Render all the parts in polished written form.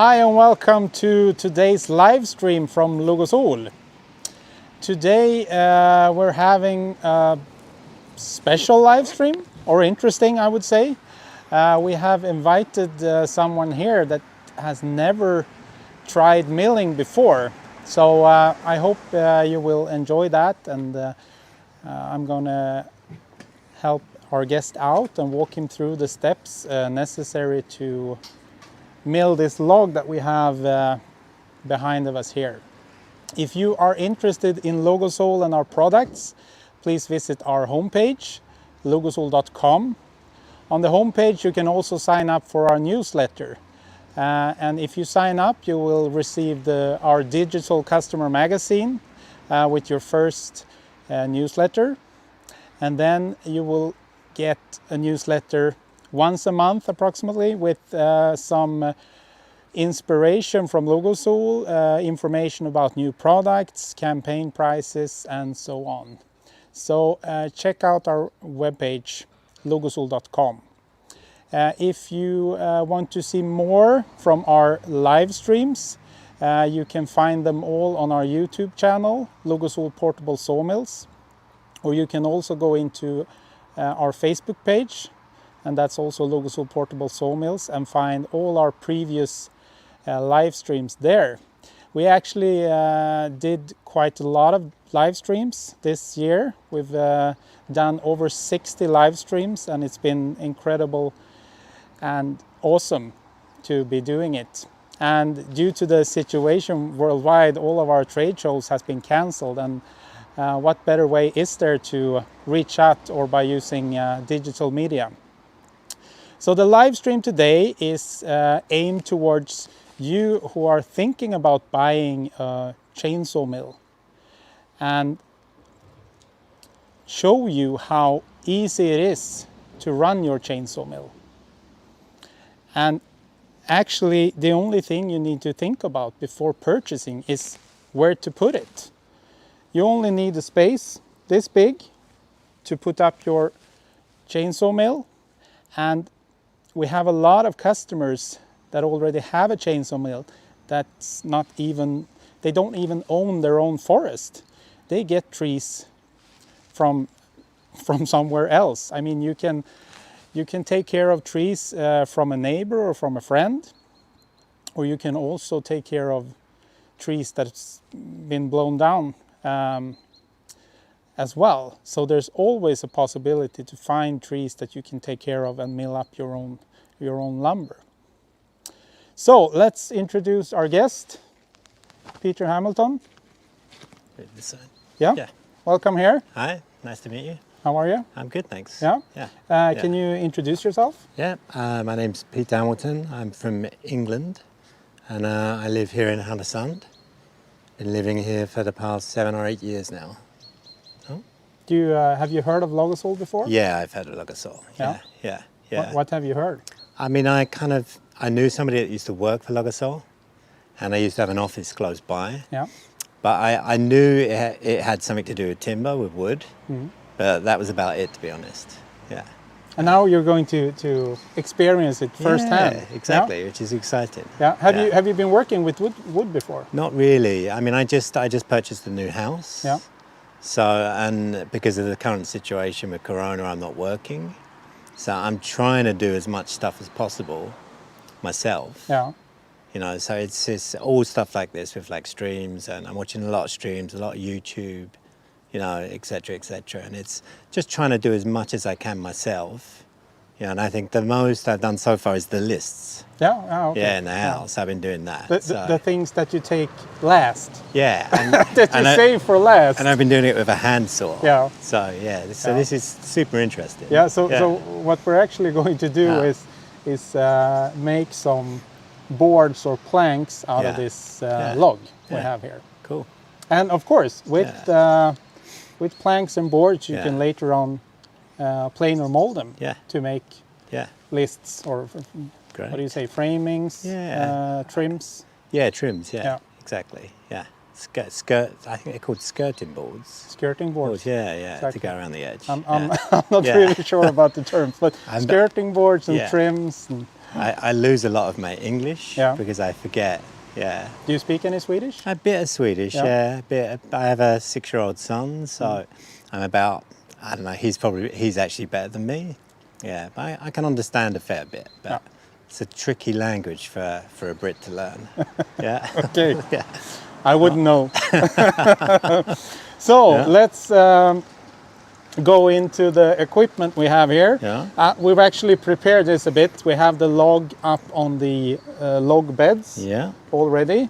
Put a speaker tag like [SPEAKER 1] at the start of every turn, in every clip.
[SPEAKER 1] Hi and welcome to today's live stream from Logosol. Today we're having a special live stream, or interesting I would say. We have invited someone here that has never tried milling before. So I hope you will enjoy that, and I'm gonna help our guest out and walk him through the steps necessary to mill this log that we have behind of us here. If you are interested in Logosol and our products, please visit our homepage, logosol.com. On the homepage you can also sign up for our newsletter. And if you sign up, you will receive our digital customer magazine with your first newsletter. And then you will get a newsletter once a month approximately with some inspiration from Logosol, information about new products, campaign prices, and so on. So check out our webpage, logosol.com. If you want to see more from our live streams, you can find them all on our YouTube channel, Logosol Portable Sawmills, or you can also go into our Facebook page, and that's also Logosol Portable Sawmills, and find all our previous live streams there. We actually did quite a lot of live streams this year. We've done over 60 live streams, and it's been incredible and awesome to be doing it. And due to the situation worldwide, all of our trade shows has been cancelled, and what better way is there to reach out or by using digital media? So the live stream today is aimed towards you who are thinking about buying a chainsaw mill, and show you how easy it is to run your chainsaw mill. And actually the only thing you need to think about before purchasing is where to put it. You only need a space this big to put up your chainsaw mill, and we have a lot of customers that already have a chainsaw mill that's not even, they don't even own their own forest. They get trees from somewhere else. I mean, you can take care of trees from a neighbor or from a friend, or you can also take care of trees that's been blown down as well. So there's always a possibility to find trees that you can take care of and mill up your own lumber. So let's introduce our guest, Peter Hamilton.
[SPEAKER 2] This side.
[SPEAKER 1] Yeah. Welcome here.
[SPEAKER 2] Hi, nice to meet you.
[SPEAKER 1] How are you?
[SPEAKER 2] I'm good, thanks.
[SPEAKER 1] Yeah?
[SPEAKER 2] Yeah.
[SPEAKER 1] Can you introduce yourself?
[SPEAKER 2] Yeah, my name's Peter Hamilton. I'm from England, and I live here in Härnösand. Been living here for the past 7 or 8 years now. Oh?
[SPEAKER 1] Have you heard of Logosol before?
[SPEAKER 2] Yeah, I've heard of Logosol.
[SPEAKER 1] Yeah?
[SPEAKER 2] Yeah.
[SPEAKER 1] What have you heard?
[SPEAKER 2] I mean, I knew somebody that used to work for Logosol, and I used to have an office close by.
[SPEAKER 1] Yeah.
[SPEAKER 2] But I knew it had something to do with timber, with wood.
[SPEAKER 1] Mm-hmm.
[SPEAKER 2] But that was about it, to be honest. Yeah.
[SPEAKER 1] And now you're going to experience it firsthand.
[SPEAKER 2] Yeah, exactly, which is exciting.
[SPEAKER 1] Yeah. Have you been working with wood before?
[SPEAKER 2] Not really. I mean, I just purchased a new house.
[SPEAKER 1] Yeah.
[SPEAKER 2] So, and because of the current situation with Corona, I'm not working. So I'm trying to do as much stuff as possible myself.
[SPEAKER 1] Yeah.
[SPEAKER 2] You know, so it's all stuff like this with like streams, and I'm watching a lot of streams, a lot of YouTube, you know, etc., etc. And it's just trying to do as much as I can myself. You know, and I think the most I've done so far is the lists.
[SPEAKER 1] Yeah. Oh, okay.
[SPEAKER 2] Yeah, in the house, I've been doing that.
[SPEAKER 1] The things that you take last.
[SPEAKER 2] Yeah. And,
[SPEAKER 1] that you save for last.
[SPEAKER 2] And I've been doing it with a handsaw.
[SPEAKER 1] Yeah.
[SPEAKER 2] So yeah, this is super interesting.
[SPEAKER 1] Yeah. So what we're actually going to do is make some boards or planks out of this log we have here.
[SPEAKER 2] Cool.
[SPEAKER 1] And of course, with planks and boards, you can later on plane or mold them to make lists or what do you say, framings, trims.
[SPEAKER 2] Yeah, trims. Yeah. Exactly. Yeah. Skirt. I think they're called skirting boards.
[SPEAKER 1] Skirting boards.
[SPEAKER 2] Yeah,
[SPEAKER 1] exactly.
[SPEAKER 2] to go around the edge.
[SPEAKER 1] I'm not really sure about the terms, but skirting boards and trims. And
[SPEAKER 2] I lose a lot of my English
[SPEAKER 1] Yeah.
[SPEAKER 2] because I forget. Yeah.
[SPEAKER 1] Do you speak any Swedish?
[SPEAKER 2] A bit of Swedish,
[SPEAKER 1] Yeah.
[SPEAKER 2] yeah. A bit. I have a 6-year-old son, so I'm about. I don't know. He's actually better than me. Yeah, but I can understand a fair bit. But
[SPEAKER 1] Yeah.
[SPEAKER 2] it's a tricky language for a Brit to learn. Yeah.
[SPEAKER 1] Okay.
[SPEAKER 2] Yeah.
[SPEAKER 1] I wouldn't know. So
[SPEAKER 2] Yeah.
[SPEAKER 1] let's go into the equipment we have here.
[SPEAKER 2] Yeah.
[SPEAKER 1] We've actually prepared this a bit. We have the log up on the log beds
[SPEAKER 2] Yeah.
[SPEAKER 1] already.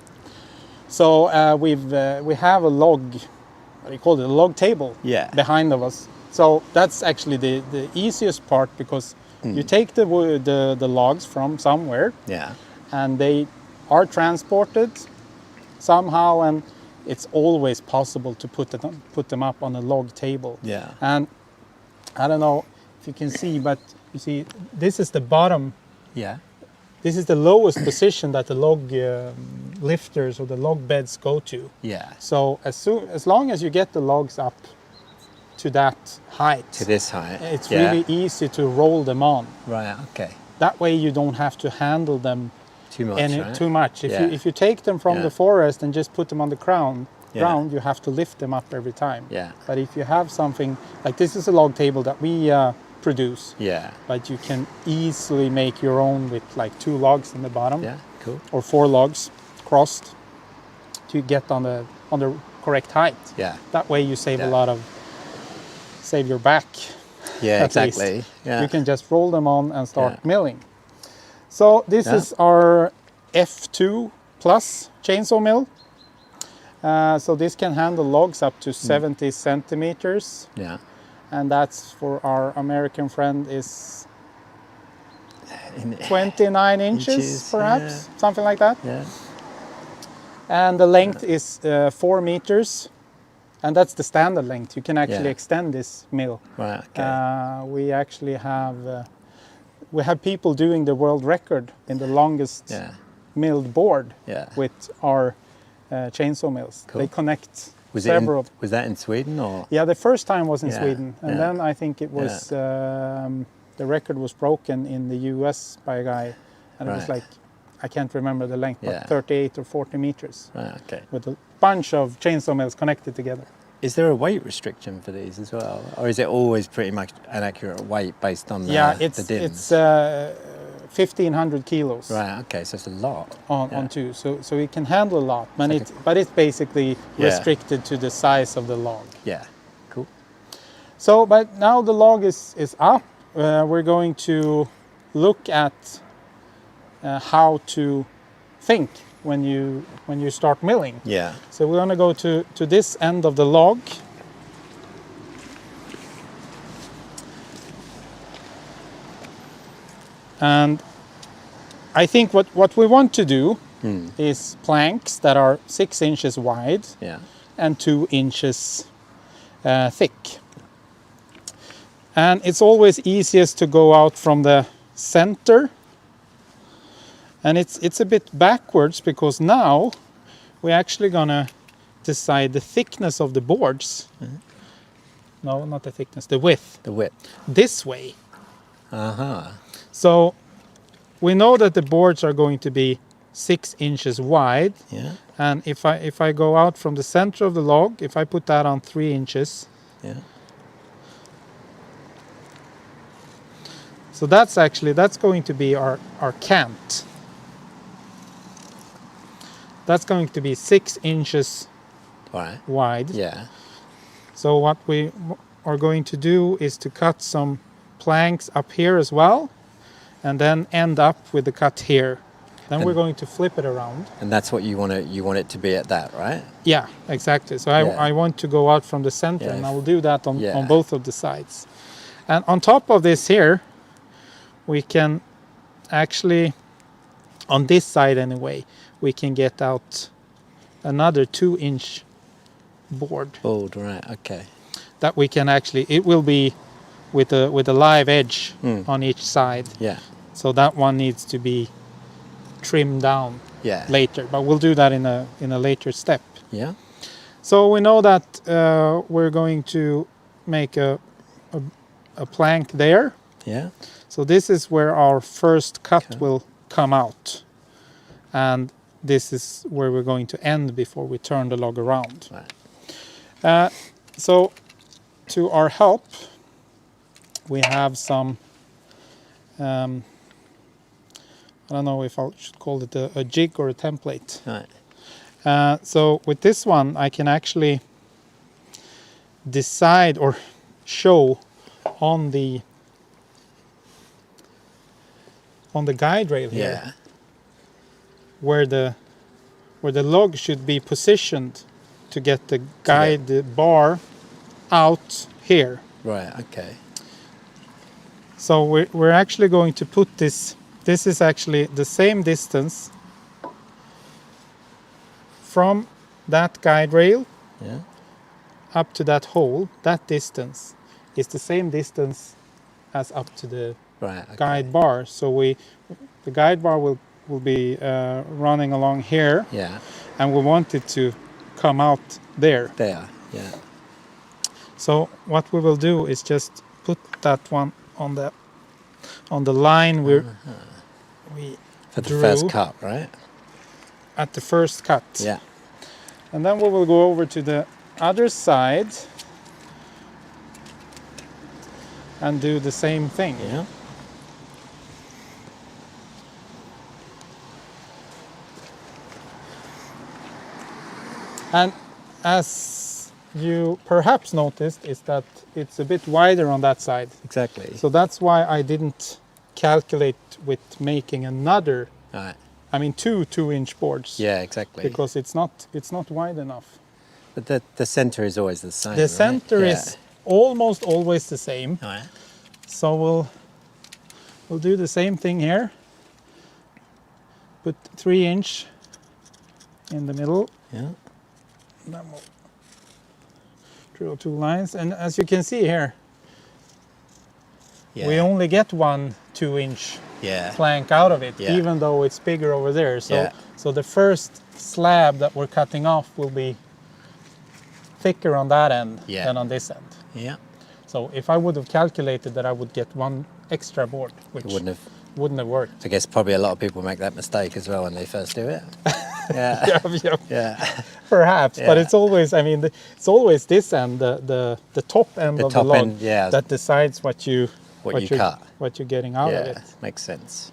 [SPEAKER 1] So we have a log, what do you call it, a log table
[SPEAKER 2] Yeah.
[SPEAKER 1] behind of us. So that's actually the easiest part because you take the logs from somewhere
[SPEAKER 2] Yeah.
[SPEAKER 1] and they are transported somehow, and it's always possible to put them up on a log table.
[SPEAKER 2] Yeah.
[SPEAKER 1] And I don't know if you can see, but you see this is the bottom.
[SPEAKER 2] Yeah.
[SPEAKER 1] This is the lowest position that the log lifters or the log beds go to.
[SPEAKER 2] Yeah.
[SPEAKER 1] So as long as you get the logs up to that height,
[SPEAKER 2] To this height.
[SPEAKER 1] it's
[SPEAKER 2] Yeah.
[SPEAKER 1] really easy to roll them on.
[SPEAKER 2] Right. Okay.
[SPEAKER 1] That way you don't have to handle them
[SPEAKER 2] Too much. Right?
[SPEAKER 1] too much.
[SPEAKER 2] Yeah.
[SPEAKER 1] If you take them from
[SPEAKER 2] Yeah.
[SPEAKER 1] the forest and just put them on the ground,
[SPEAKER 2] Yeah.
[SPEAKER 1] you have to lift them up every time.
[SPEAKER 2] Yeah.
[SPEAKER 1] But if you have something like this, is a log table that we produce,
[SPEAKER 2] Yeah.
[SPEAKER 1] but you can easily make your own with like 2 logs in the bottom.
[SPEAKER 2] Yeah. Cool.
[SPEAKER 1] Or 4 logs crossed to get on the correct height.
[SPEAKER 2] Yeah.
[SPEAKER 1] That way you save a
[SPEAKER 2] Yeah.
[SPEAKER 1] lot of your back.
[SPEAKER 2] Yeah.
[SPEAKER 1] At least.
[SPEAKER 2] Exactly. Yeah.
[SPEAKER 1] You can just roll them on and start
[SPEAKER 2] Yeah.
[SPEAKER 1] milling. So this
[SPEAKER 2] Yeah.
[SPEAKER 1] is our F2 Plus chainsaw mill. So this can handle logs up to 70 centimeters,
[SPEAKER 2] Yeah.
[SPEAKER 1] and that's for our American friend is
[SPEAKER 2] In-
[SPEAKER 1] 29 inches,
[SPEAKER 2] Inches,
[SPEAKER 1] perhaps, something like that.
[SPEAKER 2] Yeah.
[SPEAKER 1] And the length is 4 meters, and that's the standard length. You can actually
[SPEAKER 2] Yeah.
[SPEAKER 1] extend this mill.
[SPEAKER 2] Right. Okay.
[SPEAKER 1] We actually have people doing the world record in the longest
[SPEAKER 2] Yeah.
[SPEAKER 1] milled board
[SPEAKER 2] Yeah.
[SPEAKER 1] with our chainsaw mills.
[SPEAKER 2] Cool.
[SPEAKER 1] They connect
[SPEAKER 2] Was
[SPEAKER 1] several.
[SPEAKER 2] was that in Sweden or?
[SPEAKER 1] Yeah, the first time was in
[SPEAKER 2] Yeah,
[SPEAKER 1] Sweden, and
[SPEAKER 2] yeah.
[SPEAKER 1] then I think it was the record was broken in the U.S. by a guy, and it was
[SPEAKER 2] Right.
[SPEAKER 1] like I can't remember the length,
[SPEAKER 2] Yeah.
[SPEAKER 1] but 38 or 40 meters
[SPEAKER 2] Right. Okay.
[SPEAKER 1] with a bunch of chainsaw mills connected together.
[SPEAKER 2] Is there a weight restriction for these as well, or is it always pretty much an accurate weight based on the,
[SPEAKER 1] Yeah,
[SPEAKER 2] the
[SPEAKER 1] it's
[SPEAKER 2] dins?
[SPEAKER 1] 1,500 kilos
[SPEAKER 2] Right. Okay. So it's a lot.
[SPEAKER 1] on
[SPEAKER 2] Yeah.
[SPEAKER 1] two, so it can handle a lot, but
[SPEAKER 2] like
[SPEAKER 1] but it's basically
[SPEAKER 2] Yeah.
[SPEAKER 1] restricted to the size of the log.
[SPEAKER 2] Yeah. Cool.
[SPEAKER 1] So, but now the log is up. We're going to look at how to think when you start milling.
[SPEAKER 2] Yeah.
[SPEAKER 1] So we're going to go to this end of the log. And I think what we want to do is planks that are 6 inches wide
[SPEAKER 2] Yeah.
[SPEAKER 1] and 2 inches thick. And it's always easiest to go out from the center. And it's a bit backwards because now we're actually gonna decide the thickness of the boards. No, not the thickness, the width.
[SPEAKER 2] The width.
[SPEAKER 1] This way.
[SPEAKER 2] Uh huh.
[SPEAKER 1] So we know that the boards are going to be 6 inches wide.
[SPEAKER 2] Yeah.
[SPEAKER 1] And if I go out from the center of the log, if I put that on 3 inches,
[SPEAKER 2] Yeah.
[SPEAKER 1] so that's going to be our cant. That's going to be 6 inches
[SPEAKER 2] Right.
[SPEAKER 1] wide.
[SPEAKER 2] Yeah.
[SPEAKER 1] So what we are going to do is to cut some planks up here as well, and then end up with the cut here. Then we're going to flip it around.
[SPEAKER 2] And that's what you want it to be at that, right?
[SPEAKER 1] Yeah, exactly. So
[SPEAKER 2] Yeah.
[SPEAKER 1] I want to go out from the center,
[SPEAKER 2] Yeah,
[SPEAKER 1] and I will do that on
[SPEAKER 2] Yeah.
[SPEAKER 1] both of the sides. And on top of this here, we can actually, on this side anyway, we can get out another 2-inch board
[SPEAKER 2] Bold, right? Okay.
[SPEAKER 1] that we can actually, it will be with a live edge on each side.
[SPEAKER 2] Yeah.
[SPEAKER 1] So that one needs to be trimmed down
[SPEAKER 2] Yeah.
[SPEAKER 1] later, but we'll do that in a later step.
[SPEAKER 2] Yeah.
[SPEAKER 1] So we know that we're going to make a plank there,
[SPEAKER 2] Yeah.
[SPEAKER 1] So this is where our first cut will come out. And this is where we're going to end before we turn the log around.
[SPEAKER 2] Right.
[SPEAKER 1] So to our help, we have some, I don't know if I should call it a jig or a template.
[SPEAKER 2] Right.
[SPEAKER 1] So with this one, I can actually decide or show on the guide rail here
[SPEAKER 2] Yeah.
[SPEAKER 1] where the log should be positioned to get the guide bar out here.
[SPEAKER 2] Right. Okay.
[SPEAKER 1] So we're actually going to put this is actually the same distance from that guide rail
[SPEAKER 2] Yeah.
[SPEAKER 1] up to that hole. That distance is the same distance as up to the
[SPEAKER 2] Right. Okay.
[SPEAKER 1] guide bar. So the guide bar will be running along here,
[SPEAKER 2] Yeah.
[SPEAKER 1] and we want it to come out there.
[SPEAKER 2] There. Yeah.
[SPEAKER 1] So what we will do is just put that one on the line we
[SPEAKER 2] For the
[SPEAKER 1] drew
[SPEAKER 2] first cut, right?
[SPEAKER 1] at the first cut.
[SPEAKER 2] Yeah.
[SPEAKER 1] And then we will go over to the other side and do the same thing.
[SPEAKER 2] Yeah.
[SPEAKER 1] And as you perhaps noticed is that it's a bit wider on that side.
[SPEAKER 2] Exactly.
[SPEAKER 1] So that's why I didn't calculate with making another,
[SPEAKER 2] Right.
[SPEAKER 1] I mean two 2-inch boards.
[SPEAKER 2] Yeah. Exactly.
[SPEAKER 1] Because it's not wide enough.
[SPEAKER 2] But the center is always the same.
[SPEAKER 1] The
[SPEAKER 2] right?
[SPEAKER 1] center
[SPEAKER 2] Yeah.
[SPEAKER 1] is almost always the same.
[SPEAKER 2] All right.
[SPEAKER 1] So we'll do the same thing here. Put 3-inch in the middle.
[SPEAKER 2] Yeah.
[SPEAKER 1] And then we'll drill 2 lines. And as you can see here,
[SPEAKER 2] Yeah.
[SPEAKER 1] we only get one 2-inch
[SPEAKER 2] Yeah.
[SPEAKER 1] plank out of it,
[SPEAKER 2] Yeah.
[SPEAKER 1] even though it's bigger over there. So,
[SPEAKER 2] Yeah.
[SPEAKER 1] so the first slab that we're cutting off will be thicker on that end
[SPEAKER 2] Yeah.
[SPEAKER 1] than on this end.
[SPEAKER 2] Yeah.
[SPEAKER 1] So if I would have calculated that I would get one extra board, which
[SPEAKER 2] It wouldn't have.
[SPEAKER 1] wouldn't have worked.
[SPEAKER 2] I guess probably a lot of people make that mistake as well when they first do it. Yeah.
[SPEAKER 1] Yeah,
[SPEAKER 2] Yeah.
[SPEAKER 1] perhaps, but
[SPEAKER 2] Yeah.
[SPEAKER 1] it's always, I mean, it's always this end, the top end
[SPEAKER 2] The
[SPEAKER 1] of the
[SPEAKER 2] top
[SPEAKER 1] log
[SPEAKER 2] end, yeah.
[SPEAKER 1] that decides what you
[SPEAKER 2] cut.
[SPEAKER 1] what you're getting out of
[SPEAKER 2] Yeah.
[SPEAKER 1] it.
[SPEAKER 2] Makes sense.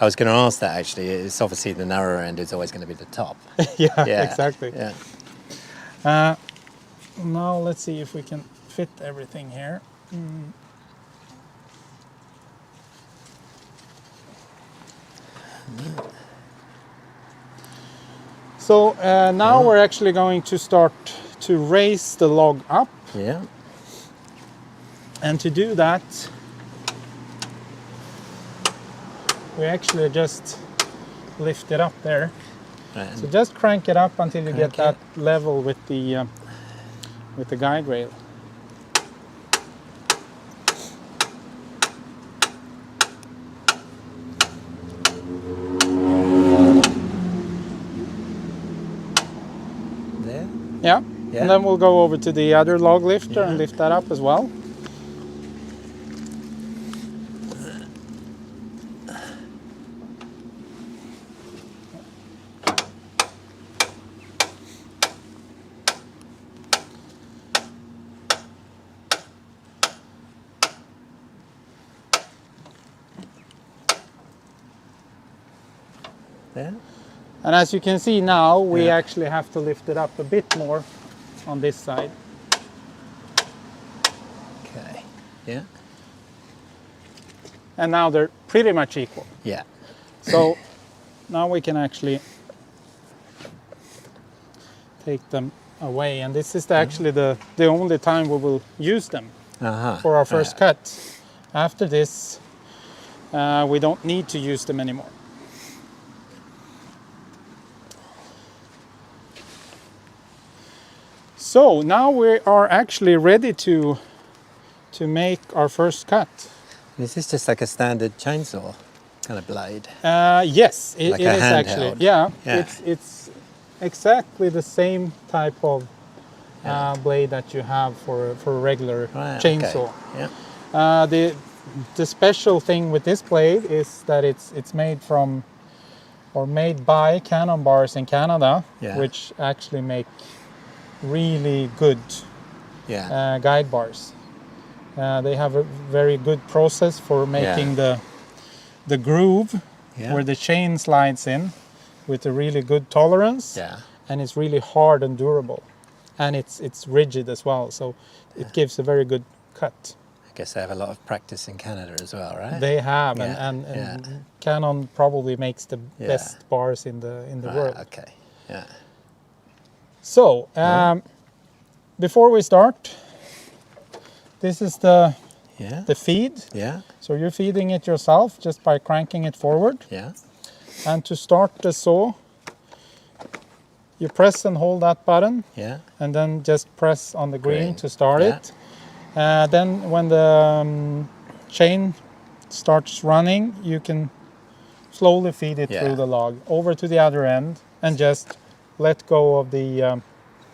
[SPEAKER 2] I was going to ask that actually. It's obviously the narrower end is always going to be the top.
[SPEAKER 1] Yeah,
[SPEAKER 2] Yeah.
[SPEAKER 1] exactly.
[SPEAKER 2] Yeah.
[SPEAKER 1] Now let's see if we can fit everything here. So now we're actually going to start to raise the log up,
[SPEAKER 2] Yeah.
[SPEAKER 1] and to do that we actually just lift it up there.
[SPEAKER 2] Right.
[SPEAKER 1] So just crank it up until you get
[SPEAKER 2] Crank
[SPEAKER 1] that level with the guide rail.
[SPEAKER 2] There.
[SPEAKER 1] Yeah.
[SPEAKER 2] Yeah.
[SPEAKER 1] And then we'll go over to the other log lifter and lift that up as well.
[SPEAKER 2] There.
[SPEAKER 1] And as you can see now, we
[SPEAKER 2] Yeah.
[SPEAKER 1] actually have to lift it up a bit more on this side.
[SPEAKER 2] Okay. Yeah.
[SPEAKER 1] And now they're pretty much equal.
[SPEAKER 2] Yeah.
[SPEAKER 1] So now we can actually take them away. And this is actually the only time we will use them
[SPEAKER 2] Uh-huh.
[SPEAKER 1] for our first cut. After this, we don't need to use them anymore. So now we are actually ready to make our first cut.
[SPEAKER 2] This is just like a standard chainsaw kind of blade.
[SPEAKER 1] Yes,
[SPEAKER 2] Like
[SPEAKER 1] it
[SPEAKER 2] a
[SPEAKER 1] is actually.
[SPEAKER 2] handheld.
[SPEAKER 1] Yeah,
[SPEAKER 2] Yeah.
[SPEAKER 1] it's exactly the same type of blade that you have for a regular
[SPEAKER 2] Right.
[SPEAKER 1] chainsaw.
[SPEAKER 2] Okay. Yeah.
[SPEAKER 1] the special thing with this blade is that it's made from, or made by Cannon bars in Canada,
[SPEAKER 2] Yeah.
[SPEAKER 1] which actually make really good
[SPEAKER 2] Yeah.
[SPEAKER 1] guide bars. They have a very good process for making the groove
[SPEAKER 2] Yeah.
[SPEAKER 1] where the chain slides in with a really good tolerance,
[SPEAKER 2] Yeah.
[SPEAKER 1] and it's really hard and durable, and it's rigid as well, so it gives a very good cut.
[SPEAKER 2] I guess they have a lot of practice in Canada as well, right?
[SPEAKER 1] They have,
[SPEAKER 2] Yeah,
[SPEAKER 1] and
[SPEAKER 2] yeah.
[SPEAKER 1] Canon probably makes the
[SPEAKER 2] Yeah.
[SPEAKER 1] best bars in the
[SPEAKER 2] Right,
[SPEAKER 1] world.
[SPEAKER 2] okay. Yeah.
[SPEAKER 1] So before we start, this is the
[SPEAKER 2] Yeah.
[SPEAKER 1] feed.
[SPEAKER 2] Yeah.
[SPEAKER 1] So you're feeding it yourself just by cranking it forward.
[SPEAKER 2] Yeah.
[SPEAKER 1] And to start the saw, you press and hold that button,
[SPEAKER 2] Yeah.
[SPEAKER 1] and then just press on the green
[SPEAKER 2] Green.
[SPEAKER 1] to start
[SPEAKER 2] Yeah.
[SPEAKER 1] it. Then when the chain starts running, you can slowly feed it
[SPEAKER 2] Yeah.
[SPEAKER 1] through the log over to the other end and just let go of the...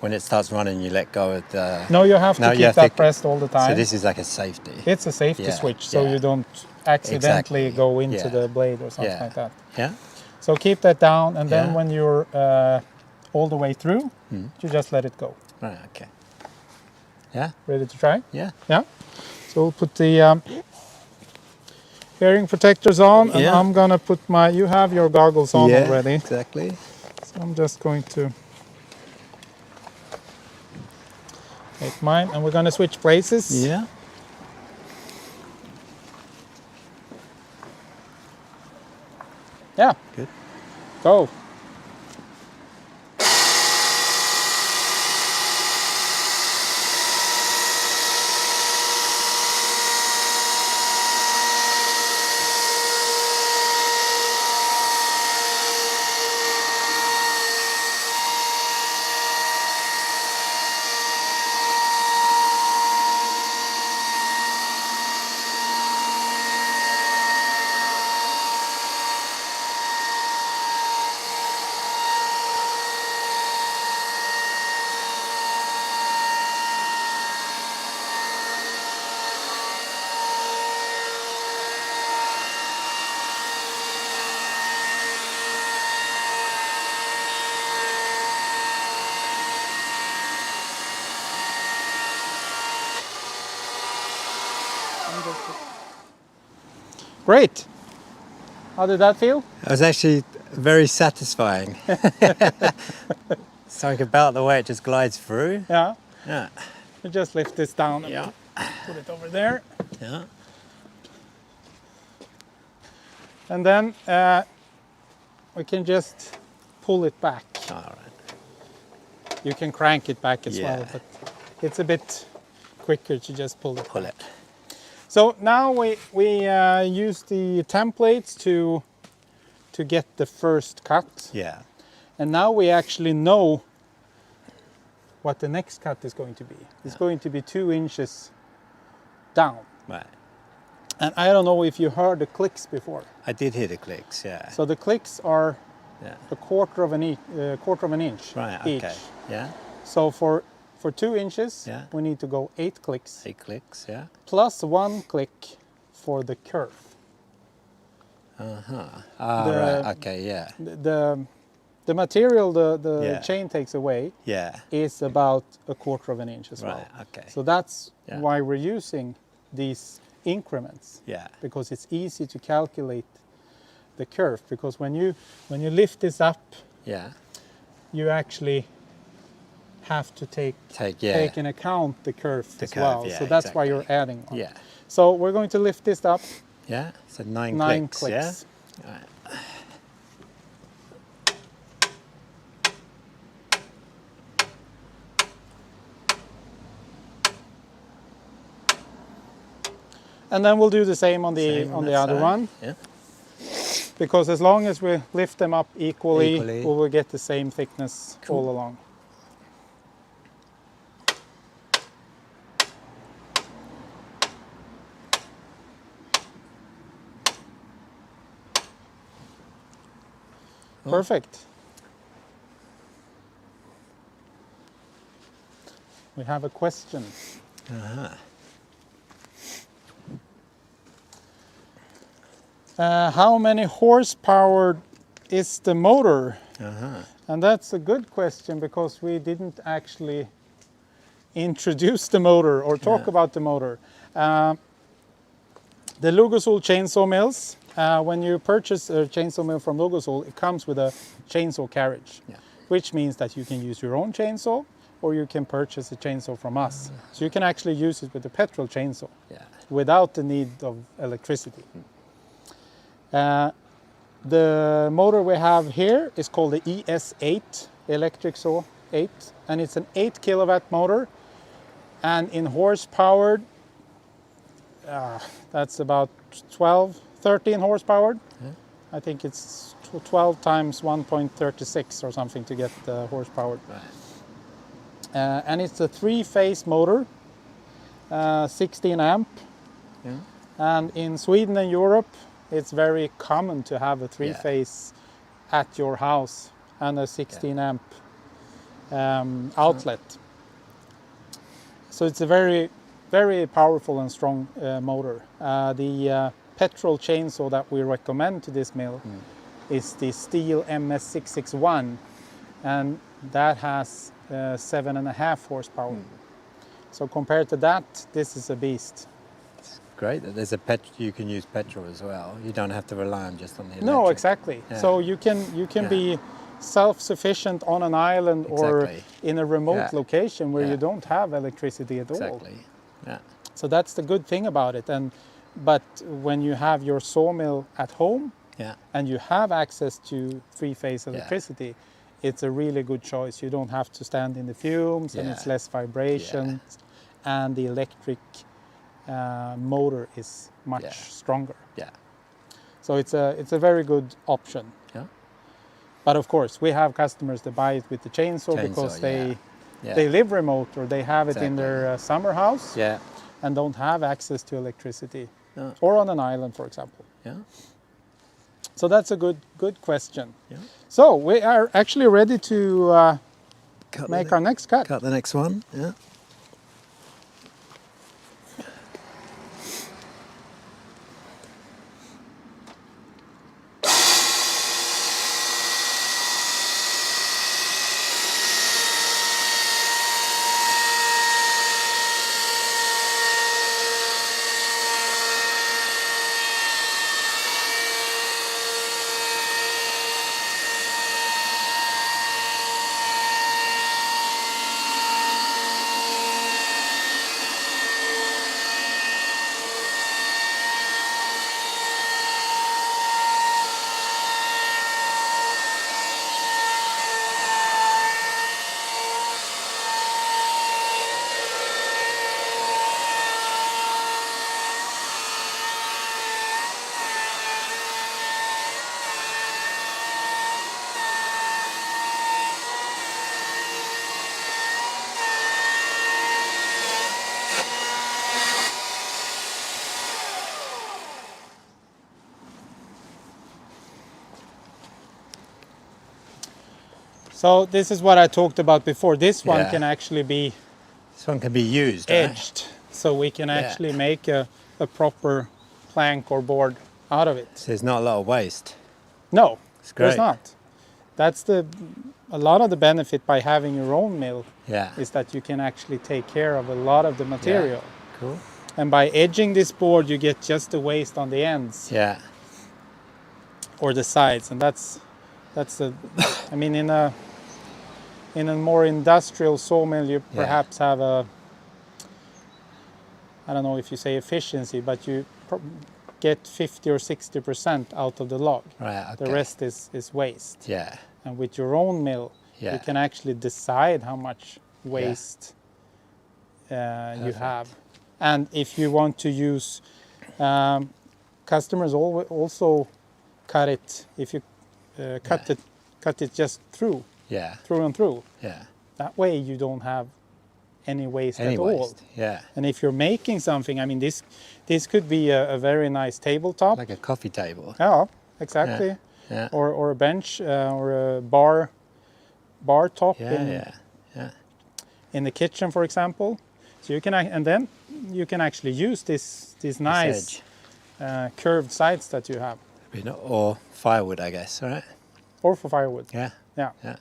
[SPEAKER 2] When it starts running, you let go of the...
[SPEAKER 1] no, you have to
[SPEAKER 2] No,
[SPEAKER 1] keep
[SPEAKER 2] you have
[SPEAKER 1] that
[SPEAKER 2] to-
[SPEAKER 1] pressed all the time.
[SPEAKER 2] So this is like a safety.
[SPEAKER 1] It's a safety
[SPEAKER 2] Yeah,
[SPEAKER 1] switch, so
[SPEAKER 2] yeah.
[SPEAKER 1] you don't accidentally
[SPEAKER 2] Exactly,
[SPEAKER 1] go into
[SPEAKER 2] yeah.
[SPEAKER 1] the blade or something
[SPEAKER 2] Yeah.
[SPEAKER 1] like that.
[SPEAKER 2] Yeah.
[SPEAKER 1] So keep that down, and then
[SPEAKER 2] Yeah.
[SPEAKER 1] when you're all the way through, you just let it go.
[SPEAKER 2] Right, okay. Yeah.
[SPEAKER 1] Ready to try?
[SPEAKER 2] Yeah.
[SPEAKER 1] Yeah. So we'll put the hearing protectors on, and
[SPEAKER 2] Yeah.
[SPEAKER 1] I'm gonna put my... You have your goggles on
[SPEAKER 2] Yeah,
[SPEAKER 1] already,
[SPEAKER 2] exactly.
[SPEAKER 1] so I'm just going to take mine, and we're gonna switch places.
[SPEAKER 2] Yeah.
[SPEAKER 1] Yeah.
[SPEAKER 2] Good.
[SPEAKER 1] Go. Great. How did that feel?
[SPEAKER 2] It was actually very satisfying. Something about the way it just glides through.
[SPEAKER 1] Yeah.
[SPEAKER 2] Yeah.
[SPEAKER 1] You just lift this down and
[SPEAKER 2] Yeah.
[SPEAKER 1] put it over there.
[SPEAKER 2] Yeah.
[SPEAKER 1] And then we can just pull it back.
[SPEAKER 2] All right.
[SPEAKER 1] You can crank it back as well,
[SPEAKER 2] Yeah.
[SPEAKER 1] but it's a bit quicker to just pull it
[SPEAKER 2] Pull
[SPEAKER 1] back.
[SPEAKER 2] it.
[SPEAKER 1] So now we use the templates to get the first cut.
[SPEAKER 2] Yeah.
[SPEAKER 1] And now we actually know what the next cut is going to be. It's going to be 2 inches down.
[SPEAKER 2] Right.
[SPEAKER 1] And I don't know if you heard the clicks before.
[SPEAKER 2] I did hear the clicks, yeah.
[SPEAKER 1] So the clicks are
[SPEAKER 2] Yeah.
[SPEAKER 1] a quarter of an inch
[SPEAKER 2] Right,
[SPEAKER 1] each.
[SPEAKER 2] okay. Yeah.
[SPEAKER 1] So for 2 inches,
[SPEAKER 2] Yeah.
[SPEAKER 1] we need to go 8 clicks
[SPEAKER 2] 8 clicks, yeah.
[SPEAKER 1] plus 1 click for the curve.
[SPEAKER 2] Ah,
[SPEAKER 1] The-
[SPEAKER 2] right, okay, yeah.
[SPEAKER 1] The material the
[SPEAKER 2] Yeah.
[SPEAKER 1] chain takes away
[SPEAKER 2] Yeah.
[SPEAKER 1] is about a quarter of an inch as well.
[SPEAKER 2] Right, okay.
[SPEAKER 1] So that's
[SPEAKER 2] Yeah.
[SPEAKER 1] why we're using these increments,
[SPEAKER 2] Yeah.
[SPEAKER 1] because it's easy to calculate the curve. Because when you lift this up,
[SPEAKER 2] Yeah.
[SPEAKER 1] you actually have to take
[SPEAKER 2] Yeah.
[SPEAKER 1] in account the curve
[SPEAKER 2] The
[SPEAKER 1] as
[SPEAKER 2] curve,
[SPEAKER 1] well.
[SPEAKER 2] yeah,
[SPEAKER 1] So that's why
[SPEAKER 2] exactly.
[SPEAKER 1] you're adding on.
[SPEAKER 2] Yeah.
[SPEAKER 1] So we're going to lift this up
[SPEAKER 2] Yeah. So 9
[SPEAKER 1] 9
[SPEAKER 2] clicks,
[SPEAKER 1] clicks.
[SPEAKER 2] yeah. Right.
[SPEAKER 1] And then we'll do the same on the
[SPEAKER 2] Same
[SPEAKER 1] on
[SPEAKER 2] that
[SPEAKER 1] the other
[SPEAKER 2] side.
[SPEAKER 1] one,
[SPEAKER 2] Yeah.
[SPEAKER 1] because as long as we lift them up equally,
[SPEAKER 2] Equally.
[SPEAKER 1] we will get the same thickness
[SPEAKER 2] Cool.
[SPEAKER 1] all along.
[SPEAKER 2] Oh.
[SPEAKER 1] Perfect. We have a question.
[SPEAKER 2] Uh-huh.
[SPEAKER 1] How many horsepower is the motor? And that's a good question because we didn't actually introduce the motor or talk about the motor. The Logosol chainsaw mills, when you purchase a chainsaw mill from Logosol, it comes with a chainsaw carriage, which means that you can use your own chainsaw or you can purchase a chainsaw from us. So you can actually use it with a petrol chainsaw without the need of electricity. The motor we have here is called the ES8, Electric Saw 8, and it's an 8 kilowatt motor, and in horsepower, that's about 13 horsepower. I think it's 12 times 1.36 or something to get the horsepower. And it's a 3-phase motor, 16 amp. And in Sweden and Europe, it's very common to have a 3-phase at your house and a 16 amp outlet. So it's a very, very powerful and strong motor. The petrol chainsaw that we recommend to this mill is the Steel MS661, and that has 7.5 horsepower. So compared to that, this is a beast.
[SPEAKER 2] It's great that there's you can use petrol as well. You don't have to rely on just on the electric.
[SPEAKER 1] No, exactly. So you can be self-sufficient on an island or in a remote location where you don't have electricity at all.
[SPEAKER 2] Exactly. Yeah.
[SPEAKER 1] So that's the good thing about it. But when you have your sawmill at home and you have access to 3-phase electricity, it's a really good choice. You don't have to stand in the fumes and it's less vibration, and the electric motor is much stronger. So it's a very good option. But of course, we have customers that buy it with the chainsaw because they live remote or they have it in their summer house and don't have access to electricity, or on an island, for example. So that's a good question. So we are actually ready to make our next cut.
[SPEAKER 2] Cut the next one.
[SPEAKER 1] So this is what I talked about before. This one can actually be
[SPEAKER 2] used,
[SPEAKER 1] edged, so we can actually make a proper plank or board out of it.
[SPEAKER 2] So there's not a lot of waste.
[SPEAKER 1] No,
[SPEAKER 2] it's great.
[SPEAKER 1] There's not. That's a lot of the benefit by having your own mill is that you can actually take care of a lot of the material.
[SPEAKER 2] Cool.
[SPEAKER 1] And by edging this board, you get just the waste on the ends. Or the sides, and that's I mean, in a more industrial sawmill, you perhaps have I don't know if you say efficiency, but you get 50 or 60% out of the log. The rest is waste. And with your own mill, you can actually decide how much waste you have. And if you want to use, customers also cut it, if you cut it just through and through. That way you don't have any waste at all. And if you're making something, I mean, this could be a very nice tabletop.
[SPEAKER 2] Like a coffee table.
[SPEAKER 1] Yeah, exactly. Or a bench or a bar top in the kitchen, for example. So you can, and then you can actually use these nice curved sides that you have.
[SPEAKER 2] Or firewood, I guess, right?
[SPEAKER 1] or for firewood.
[SPEAKER 2] Yeah.
[SPEAKER 1] Yeah.
[SPEAKER 2] Yeah.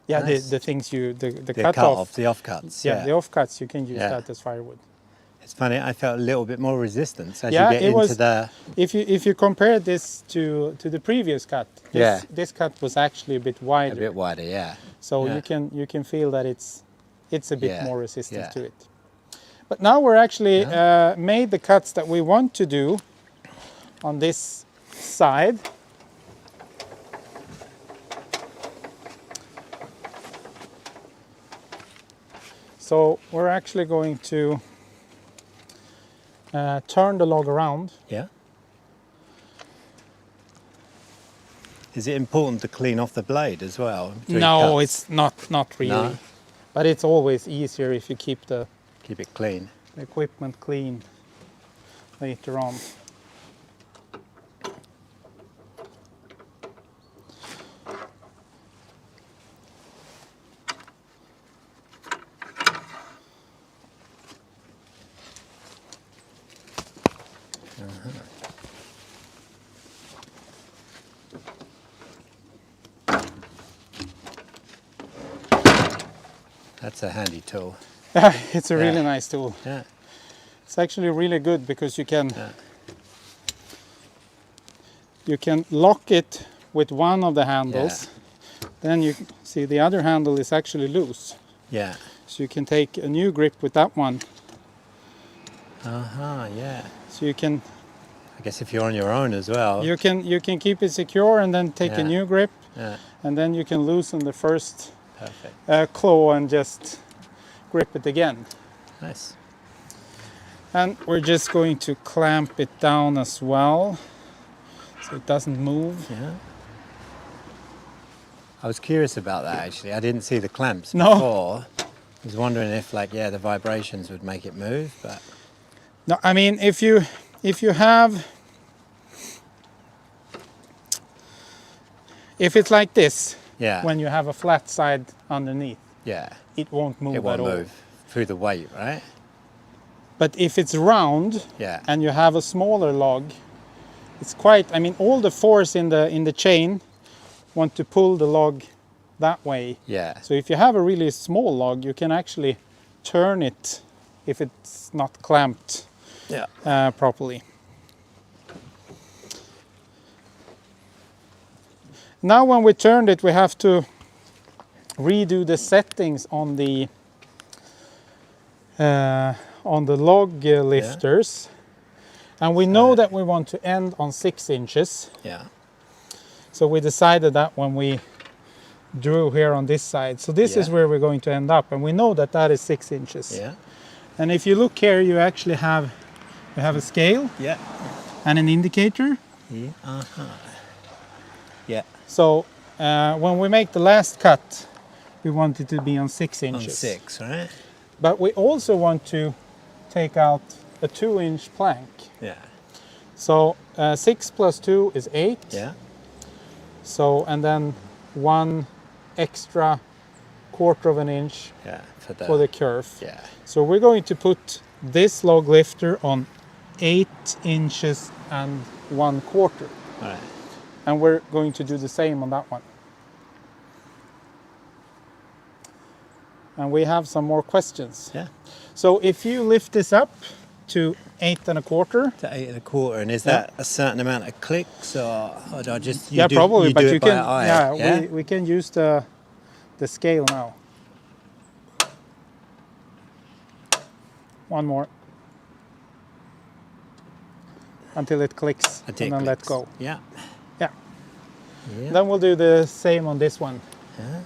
[SPEAKER 1] Yeah,
[SPEAKER 2] Nice.
[SPEAKER 1] the things the
[SPEAKER 2] The
[SPEAKER 1] cut
[SPEAKER 2] cut
[SPEAKER 1] off.
[SPEAKER 2] off, the offcuts.
[SPEAKER 1] Yeah, the offcuts you can use
[SPEAKER 2] Yeah.
[SPEAKER 1] that as firewood.
[SPEAKER 2] It's funny, I felt a little bit more resistance as
[SPEAKER 1] Yeah,
[SPEAKER 2] you get
[SPEAKER 1] it
[SPEAKER 2] into
[SPEAKER 1] was-
[SPEAKER 2] the...
[SPEAKER 1] If you compare this to the previous cut,
[SPEAKER 2] Yeah.
[SPEAKER 1] this cut was actually a bit wider.
[SPEAKER 2] A bit wider, yeah.
[SPEAKER 1] So
[SPEAKER 2] Yeah.
[SPEAKER 1] you can feel that it's a bit
[SPEAKER 2] Yeah,
[SPEAKER 1] more resistance
[SPEAKER 2] yeah.
[SPEAKER 1] to it. But now we're actually made the cuts that we want to do on this side. So we're actually going to turn the log around.
[SPEAKER 2] Yeah. Is it important to clean off the blade as well? between
[SPEAKER 1] No,
[SPEAKER 2] cuts?
[SPEAKER 1] it's not really.
[SPEAKER 2] No?
[SPEAKER 1] But it's always easier if you keep the
[SPEAKER 2] Keep it clean.
[SPEAKER 1] equipment clean later on.
[SPEAKER 2] That's a handy tool.
[SPEAKER 1] It's a really
[SPEAKER 2] Yeah.
[SPEAKER 1] nice tool.
[SPEAKER 2] Yeah.
[SPEAKER 1] It's actually really good because you can
[SPEAKER 2] Yeah.
[SPEAKER 1] you can lock it with one of the handles. Then you see the other handle is actually loose.
[SPEAKER 2] Yeah.
[SPEAKER 1] So you can take a new grip with that one.
[SPEAKER 2] Yeah.
[SPEAKER 1] So you can
[SPEAKER 2] I guess if you're on your own as well.
[SPEAKER 1] you can keep it secure and then take a
[SPEAKER 2] Yeah.
[SPEAKER 1] new grip,
[SPEAKER 2] Yeah.
[SPEAKER 1] and then you can loosen the first
[SPEAKER 2] Perfect.
[SPEAKER 1] claw and just grip it again.
[SPEAKER 2] Nice.
[SPEAKER 1] And we're just going to clamp it down as well so it doesn't move.
[SPEAKER 2] Yeah. I was curious about that actually. I didn't see the clamps
[SPEAKER 1] No.
[SPEAKER 2] before. I was wondering if the vibrations would make it move, but
[SPEAKER 1] No, I mean if you have, if it's like this,
[SPEAKER 2] yeah.
[SPEAKER 1] when you have a flat side underneath,
[SPEAKER 2] yeah.
[SPEAKER 1] it won't move
[SPEAKER 2] It won't
[SPEAKER 1] at all.
[SPEAKER 2] move through the weight, right?
[SPEAKER 1] But if it's round
[SPEAKER 2] Yeah.
[SPEAKER 1] and you have a smaller log, it's quite, I mean, all the force in the chain want to pull the log that way.
[SPEAKER 2] Yeah.
[SPEAKER 1] So if you have a really small log, you can actually turn it if it's not clamped
[SPEAKER 2] Yeah.
[SPEAKER 1] properly. Now when we turned it, we have to redo the settings on the log lifters. And we know that we want to end on 6 inches.
[SPEAKER 2] Yeah.
[SPEAKER 1] So we decided that when we drew here on this side. So this is
[SPEAKER 2] Yeah.
[SPEAKER 1] where we're going to end up. And we know that that is 6 inches.
[SPEAKER 2] Yeah.
[SPEAKER 1] And if you look here, you actually have a scale
[SPEAKER 2] Yeah.
[SPEAKER 1] and an indicator.
[SPEAKER 2] Yeah. Yeah.
[SPEAKER 1] So when we make the last cut, we want it to be on 6
[SPEAKER 2] On
[SPEAKER 1] inches.
[SPEAKER 2] 6, right?
[SPEAKER 1] But we also want to take out a 2-inch plank.
[SPEAKER 2] Yeah.
[SPEAKER 1] So 6 plus 2 is 8.
[SPEAKER 2] Yeah.
[SPEAKER 1] So, and then 1 extra 1/4 of an inch
[SPEAKER 2] Yeah.
[SPEAKER 1] for the curve.
[SPEAKER 2] Yeah.
[SPEAKER 1] So we're going to put this log lifter on 8 inches and 1/4.
[SPEAKER 2] Right.
[SPEAKER 1] And we're going to do the same on that one. And we have some more questions.
[SPEAKER 2] Yeah.
[SPEAKER 1] So if you lift this up to 8 1/4.
[SPEAKER 2] To 8 1/4, and is that a certain amount of clicks, or do I just
[SPEAKER 1] Probably,
[SPEAKER 2] you
[SPEAKER 1] but
[SPEAKER 2] do
[SPEAKER 1] you
[SPEAKER 2] it by
[SPEAKER 1] can.
[SPEAKER 2] eye?
[SPEAKER 1] Yeah, we can use the scale now. One more. Until it clicks,
[SPEAKER 2] Until
[SPEAKER 1] and
[SPEAKER 2] it
[SPEAKER 1] then let
[SPEAKER 2] clicks.
[SPEAKER 1] go.
[SPEAKER 2] Yeah.
[SPEAKER 1] Yeah.
[SPEAKER 2] Yeah.
[SPEAKER 1] Then we'll do the same on this one.
[SPEAKER 2] Yeah.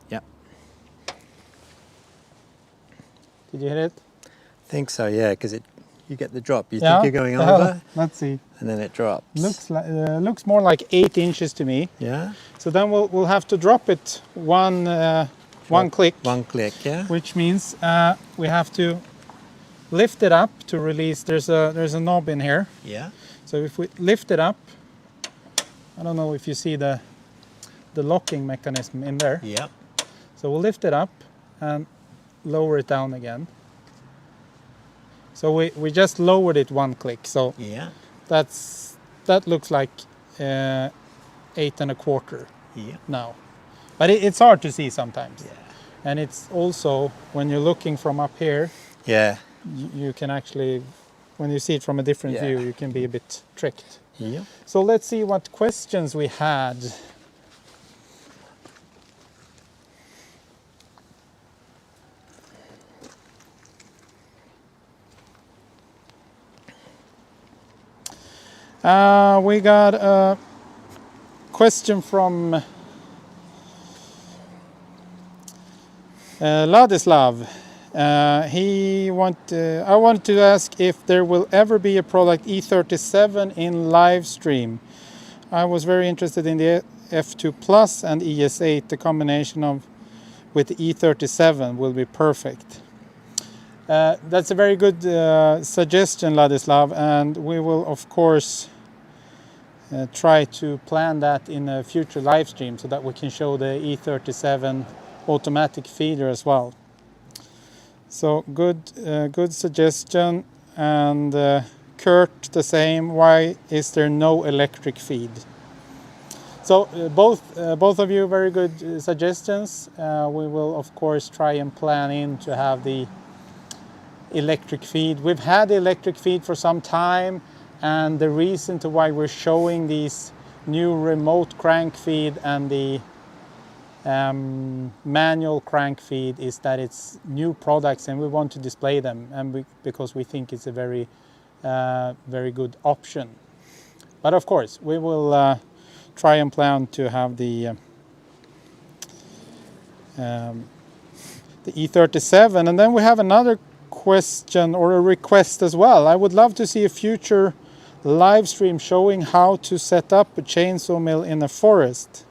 [SPEAKER 2] Yep.
[SPEAKER 1] Did you hit it?
[SPEAKER 2] Think so, yeah, because you get the drop. You
[SPEAKER 1] Yeah?
[SPEAKER 2] think you're going over,
[SPEAKER 1] Let's see.
[SPEAKER 2] and then it drops.
[SPEAKER 1] Looks more like 8 inches to me.
[SPEAKER 2] Yeah.
[SPEAKER 1] So then we'll have to drop it one click,
[SPEAKER 2] One click, yeah.
[SPEAKER 1] which means we have to lift it up to release. There's a knob in here.
[SPEAKER 2] Yeah.
[SPEAKER 1] So if we lift it up, I don't know if you see the locking mechanism in there.
[SPEAKER 2] Yeah.
[SPEAKER 1] So we'll lift it up and lower it down again. So we just lowered it one click. So
[SPEAKER 2] Yeah.
[SPEAKER 1] that looks like 8 1/4
[SPEAKER 2] Yeah.
[SPEAKER 1] now. But it's hard to see sometimes.
[SPEAKER 2] Yeah.
[SPEAKER 1] And it's also, when you're looking from up here,
[SPEAKER 2] Yeah.
[SPEAKER 1] you can actually, when you see it from a different
[SPEAKER 2] Yeah.
[SPEAKER 1] view, you can be a bit tricked.
[SPEAKER 2] Yeah.
[SPEAKER 1] So let's see what questions we had. We got a question from Ladislav. I want to ask if there will ever be a product E37 in live stream. I was very interested in the F2 Plus and ES8. The combination with the E37 will be perfect. That's a very good suggestion, Ladislav, and we will of course try to plan that in a future live stream so that we can show the E37 automatic feeder as well. So good suggestion. And Kurt, the same. Why is there no electric feed? So both of you, very good suggestions. We will of course try and plan in to have the electric feed. We've had the electric feed for some time, and the reason to why we're showing these new remote crank feed and the manual crank feed is that it's new products and we want to display them, and because we think it's a very very good option. But of course we will try and plan to have the E37. And then we have another question or a request as well. I would love to see a future live stream showing how to set up a chainsaw mill in a forest.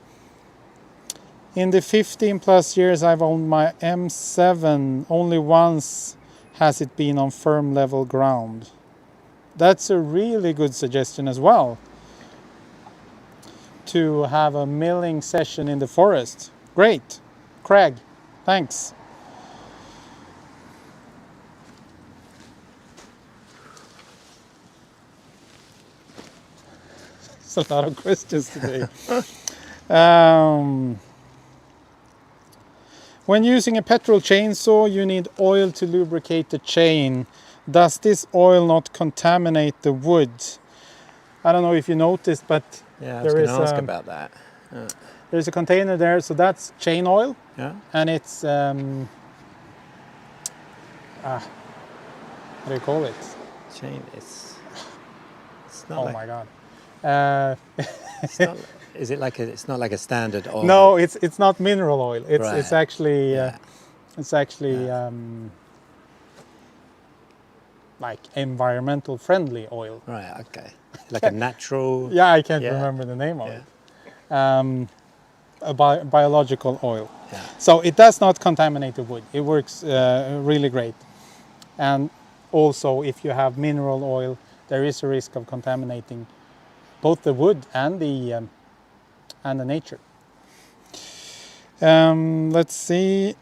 [SPEAKER 1] In the 15 plus years I've owned my M7, only once has it been on firm level ground. That's a really good suggestion as well, to have a milling session in the forest. Great, Craig, thanks. It's a lot of questions today. When using a petrol chainsaw, you need oil to lubricate the chain. Does this oil not contaminate the wood? I don't know if you noticed, but
[SPEAKER 2] Yeah, I was going to ask about that.
[SPEAKER 1] there's a container there, so that's chain oil,
[SPEAKER 2] Yeah.
[SPEAKER 1] and it's what do you call it?
[SPEAKER 2] Chain. It's not.
[SPEAKER 1] Oh
[SPEAKER 2] like,
[SPEAKER 1] my god!
[SPEAKER 2] It's not, is it like it's not like a standard oil?
[SPEAKER 1] No, it's not mineral oil. It's
[SPEAKER 2] Right.
[SPEAKER 1] actually
[SPEAKER 2] Yeah.
[SPEAKER 1] like environmental friendly oil.
[SPEAKER 2] Right. Okay. Like a natural.
[SPEAKER 1] Yeah, I can't
[SPEAKER 2] Yeah.
[SPEAKER 1] remember the name of
[SPEAKER 2] Yeah.
[SPEAKER 1] it. A biological oil.
[SPEAKER 2] Yeah.
[SPEAKER 1] So it does not contaminate the wood. It works really great. And also, if you have mineral oil, there is a risk of contaminating both the wood and the nature. Let's see.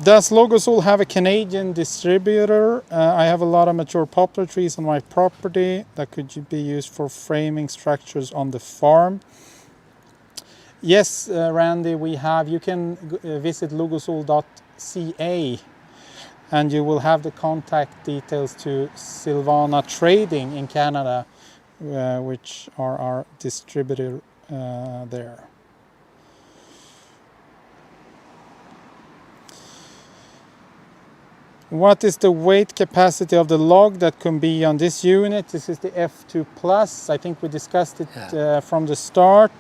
[SPEAKER 1] Does Logosol have a Canadian distributor? I have a lot of mature poplar trees on my property that could be used for framing structures on the farm. Yes, Randy, we have. You can visit logosol.ca and you will have the contact details to Silvana Trading in Canada, which are our distributor there. What is the weight capacity of the log that can be on this unit? This is the F2 Plus. I think we discussed it from the start,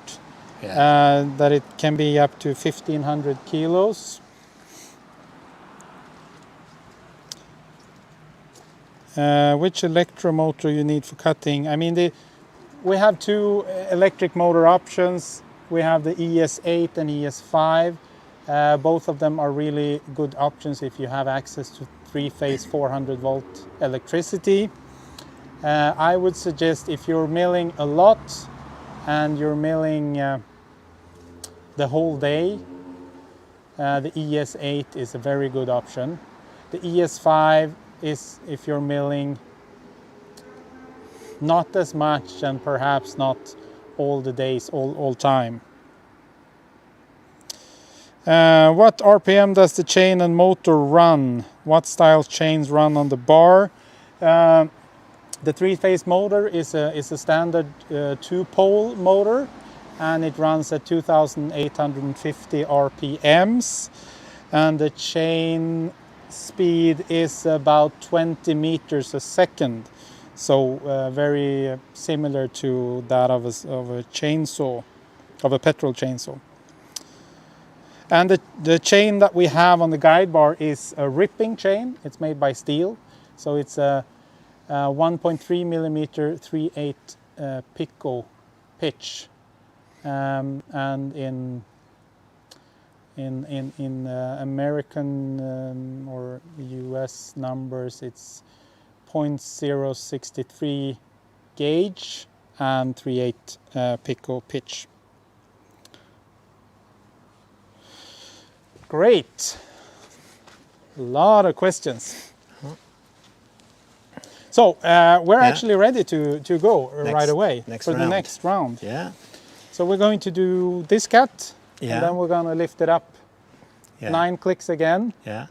[SPEAKER 1] that it can be up to 1,500 kilos. Which electromotor you need for cutting? I mean, we have two electric motor options. We have the ES8 and ES5. Both of them are really good options if you have access to 3-phase 400 volt electricity. I would suggest if you're milling a lot and you're milling the whole day, the ES8 is a very good option. The ES5 is if you're milling not as much and perhaps not all the days, all time. What RPM does the chain and motor run? What style chains run on the bar? The 3-phase motor is a standard 2-pole motor, and it runs at 2,850 RPMs, and the chain speed is about 20 meters a second, so very similar to that of a chainsaw, of a petrol chainsaw. And the chain that we have on the guide bar is a ripping chain. It's made by steel, so it's a 1.3 millimeter 3/8 pico pitch, and in American or US numbers, it's 0.063 gauge and 3/8 pico pitch. Great. A lot of questions. So we're actually ready to go right away for the next round.
[SPEAKER 2] Yeah.
[SPEAKER 1] So we're going to do this cut, and then we're going to lift it up 9 clicks again.
[SPEAKER 2] Yeah.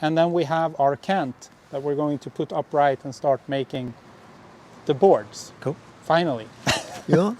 [SPEAKER 1] And then we have our cant that we're going to put upright and start making the boards.
[SPEAKER 2] Cool.
[SPEAKER 1] Finally.
[SPEAKER 2] Yeah.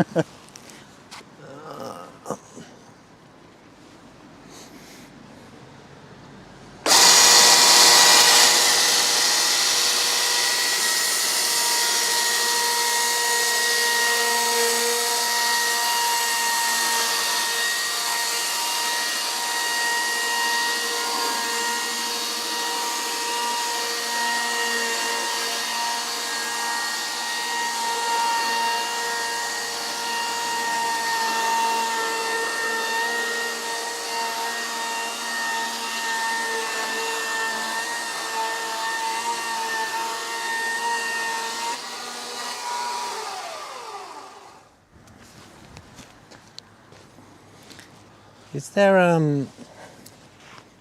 [SPEAKER 2] Is there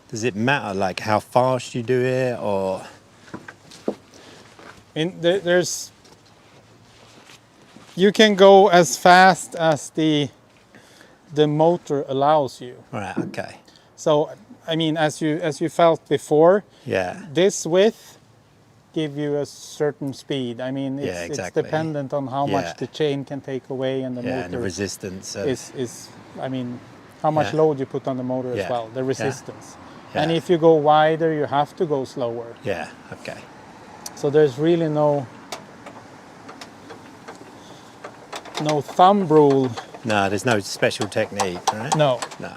[SPEAKER 2] does it matter like how fast you do it, or?
[SPEAKER 1] There's you can go as fast as the motor allows you.
[SPEAKER 2] Right. Okay.
[SPEAKER 1] So I mean, as you felt before,
[SPEAKER 2] Yeah.
[SPEAKER 1] this width give you a certain speed. I mean, it's dependent on how much the chain can take away, and the motor
[SPEAKER 2] and the resistance
[SPEAKER 1] is I mean, how much load you put on the motor as well, the resistance. And if you go wider, you have to go slower.
[SPEAKER 2] Yeah. Okay.
[SPEAKER 1] So there's really no thumb rule.
[SPEAKER 2] No, there's no special technique, right?
[SPEAKER 1] No.
[SPEAKER 2] No.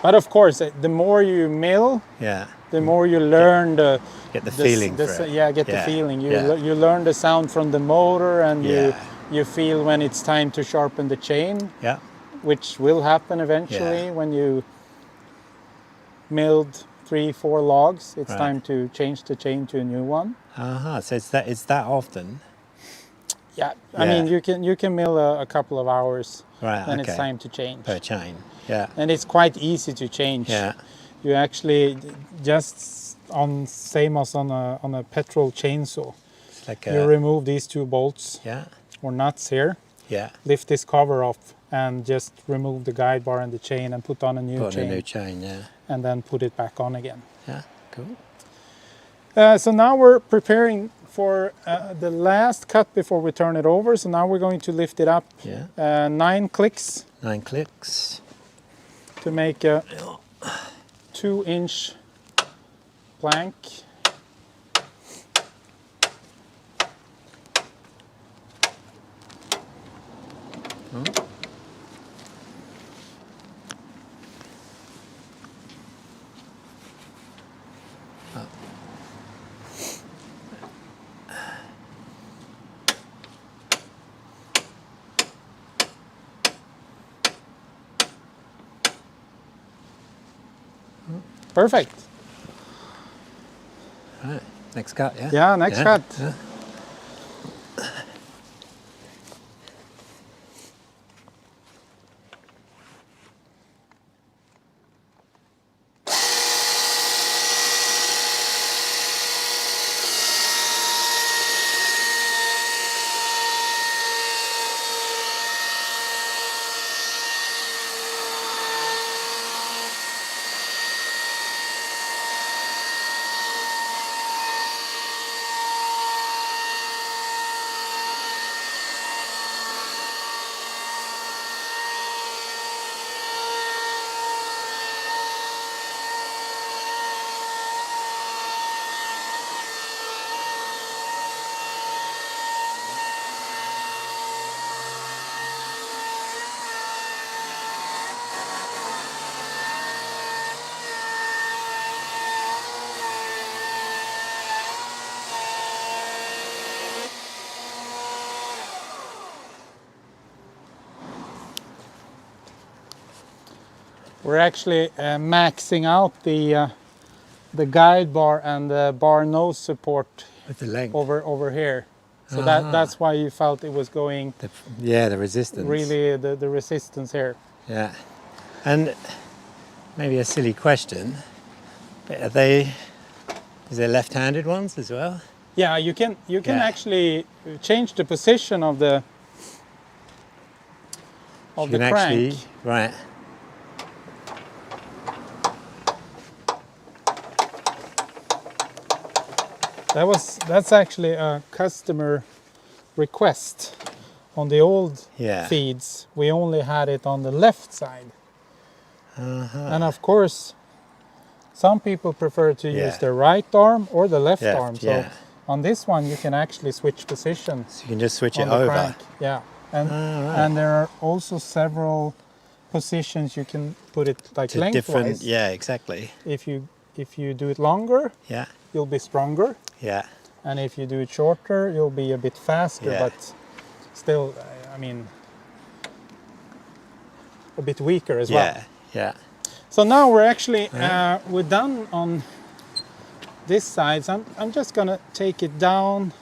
[SPEAKER 1] But of course, the more you mill, the more you learn
[SPEAKER 2] get the feeling for it.
[SPEAKER 1] Yeah, get the feeling. You learn the sound from the motor, and you feel when it's time to sharpen the chain.
[SPEAKER 2] Yeah.
[SPEAKER 1] Which will happen eventually when you milled 3-4 logs. It's time to change the chain to a new one.
[SPEAKER 2] So it's that often.
[SPEAKER 1] Yeah, I mean you can mill a couple of hours,
[SPEAKER 2] and
[SPEAKER 1] it's time to change
[SPEAKER 2] per chain. Yeah,
[SPEAKER 1] and it's quite easy to change.
[SPEAKER 2] Yeah,
[SPEAKER 1] you actually just same as on a petrol chainsaw. It's like you remove these 2 bolts or nuts here.
[SPEAKER 2] Yeah,
[SPEAKER 1] lift this cover off and just remove the guide bar and the chain and put on a new
[SPEAKER 2] chain.
[SPEAKER 1] And then put it back on again.
[SPEAKER 2] Yeah, cool.
[SPEAKER 1] So now we're preparing for the last cut before we turn it over. So now we're going to lift it up 9 clicks.
[SPEAKER 2] 9 clicks.
[SPEAKER 1] To make a 2-inch plank. Perfect.
[SPEAKER 2] Right. Next cut, yeah?
[SPEAKER 1] Yeah, next cut.
[SPEAKER 2] Yeah.
[SPEAKER 1] We're actually maxing out the guide bar and the bar nose support
[SPEAKER 2] With the length.
[SPEAKER 1] over here. So
[SPEAKER 2] Ah.
[SPEAKER 1] that's why you felt it was going
[SPEAKER 2] The resistance.
[SPEAKER 1] really the resistance here.
[SPEAKER 2] Yeah. And maybe a silly question, but are they, is there left-handed ones as well?
[SPEAKER 1] Yeah, you can
[SPEAKER 2] Yeah.
[SPEAKER 1] actually change the position of the
[SPEAKER 2] You
[SPEAKER 1] crank.
[SPEAKER 2] can actually, right.
[SPEAKER 1] That's actually a customer request. On the old
[SPEAKER 2] Yeah.
[SPEAKER 1] feeds, we only had it on the left side. And of course, some people prefer to
[SPEAKER 2] Yeah.
[SPEAKER 1] use the right arm or the left
[SPEAKER 2] Left,
[SPEAKER 1] arm. So
[SPEAKER 2] yeah.
[SPEAKER 1] on this one, you can actually switch position
[SPEAKER 2] So you can just switch
[SPEAKER 1] on
[SPEAKER 2] it
[SPEAKER 1] the
[SPEAKER 2] over.
[SPEAKER 1] crank. Yeah, and
[SPEAKER 2] right.
[SPEAKER 1] and there are also several positions you can put it like
[SPEAKER 2] To
[SPEAKER 1] lengthwise.
[SPEAKER 2] different, yeah, exactly.
[SPEAKER 1] If you do it longer,
[SPEAKER 2] Yeah,
[SPEAKER 1] you'll be stronger,
[SPEAKER 2] yeah,
[SPEAKER 1] and if you do it shorter, you'll be a bit faster.
[SPEAKER 2] Yeah.
[SPEAKER 1] But still, I mean, a bit weaker as well.
[SPEAKER 2] yeah, yeah.
[SPEAKER 1] So now we're actually we're done on this side. So I'm just gonna take it down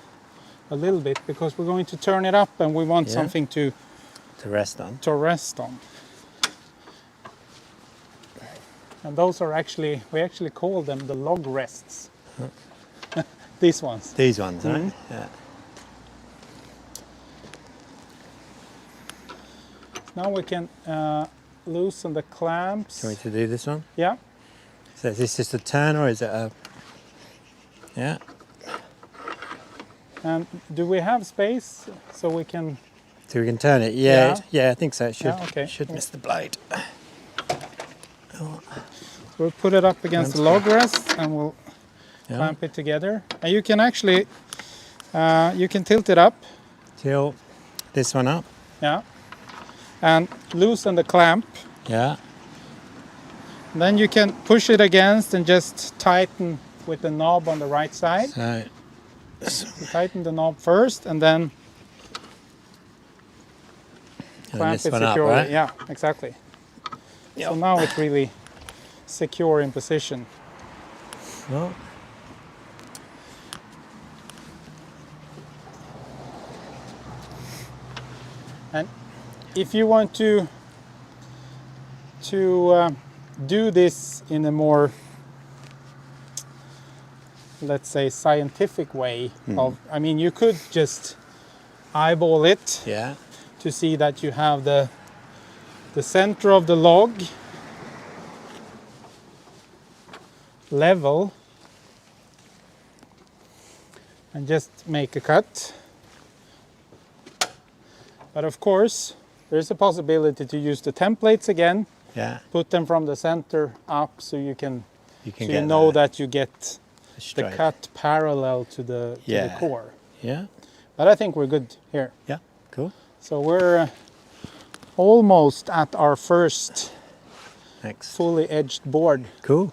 [SPEAKER 1] a little bit because we're going to turn it up and we want
[SPEAKER 2] Yeah.
[SPEAKER 1] something to
[SPEAKER 2] To rest on.
[SPEAKER 1] And those are actually, we actually call them the log rests. These ones.
[SPEAKER 2] These ones, right? Yeah.
[SPEAKER 1] Now we can loosen the clamps.
[SPEAKER 2] Do you want me to do this one?
[SPEAKER 1] Yeah.
[SPEAKER 2] So is this just a turn or is it a... Yeah.
[SPEAKER 1] And do we have space so we can?
[SPEAKER 2] So we can turn it? Yeah,
[SPEAKER 1] Yeah.
[SPEAKER 2] yeah, I think so. It should,
[SPEAKER 1] Yeah, okay.
[SPEAKER 2] should miss the blade.
[SPEAKER 1] We'll put it up against the log rest and we'll
[SPEAKER 2] Yeah.
[SPEAKER 1] clamp it together. And you can actually, you can tilt it up.
[SPEAKER 2] Tilt this one up.
[SPEAKER 1] Yeah. And loosen the clamp.
[SPEAKER 2] Yeah.
[SPEAKER 1] Then you can push it against and just tighten with the knob on the right side.
[SPEAKER 2] So,
[SPEAKER 1] You tighten the knob first and then
[SPEAKER 2] and
[SPEAKER 1] clamp
[SPEAKER 2] this
[SPEAKER 1] it
[SPEAKER 2] one up,
[SPEAKER 1] securely.
[SPEAKER 2] right?
[SPEAKER 1] Yeah, exactly. So now it's really secure in position.
[SPEAKER 2] Well,
[SPEAKER 1] And if you want to do this in a more, let's say, scientific way of, I mean, you could just eyeball it
[SPEAKER 2] yeah.
[SPEAKER 1] to see that you have the center of the log level and just make a cut. But of course, there's a possibility to use the templates again,
[SPEAKER 2] Yeah.
[SPEAKER 1] put them from the center up so you can,
[SPEAKER 2] You can
[SPEAKER 1] so
[SPEAKER 2] get
[SPEAKER 1] you know
[SPEAKER 2] the
[SPEAKER 1] that you get the
[SPEAKER 2] straight.
[SPEAKER 1] cut parallel to the
[SPEAKER 2] Yeah.
[SPEAKER 1] core.
[SPEAKER 2] Yeah.
[SPEAKER 1] But I think we're good here.
[SPEAKER 2] Yeah. Cool.
[SPEAKER 1] So we're almost at our first
[SPEAKER 2] Next.
[SPEAKER 1] fully edged board.
[SPEAKER 2] Cool.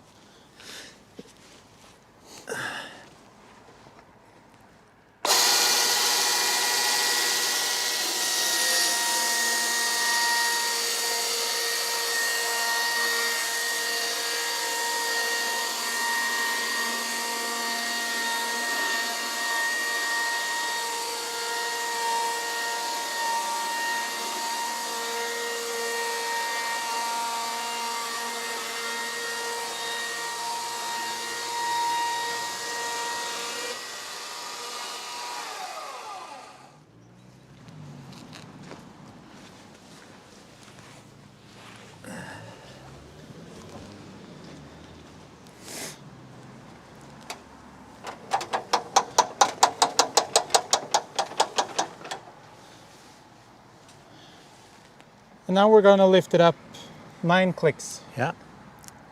[SPEAKER 1] And now we're going to lift it up 9 clicks.
[SPEAKER 2] Yeah.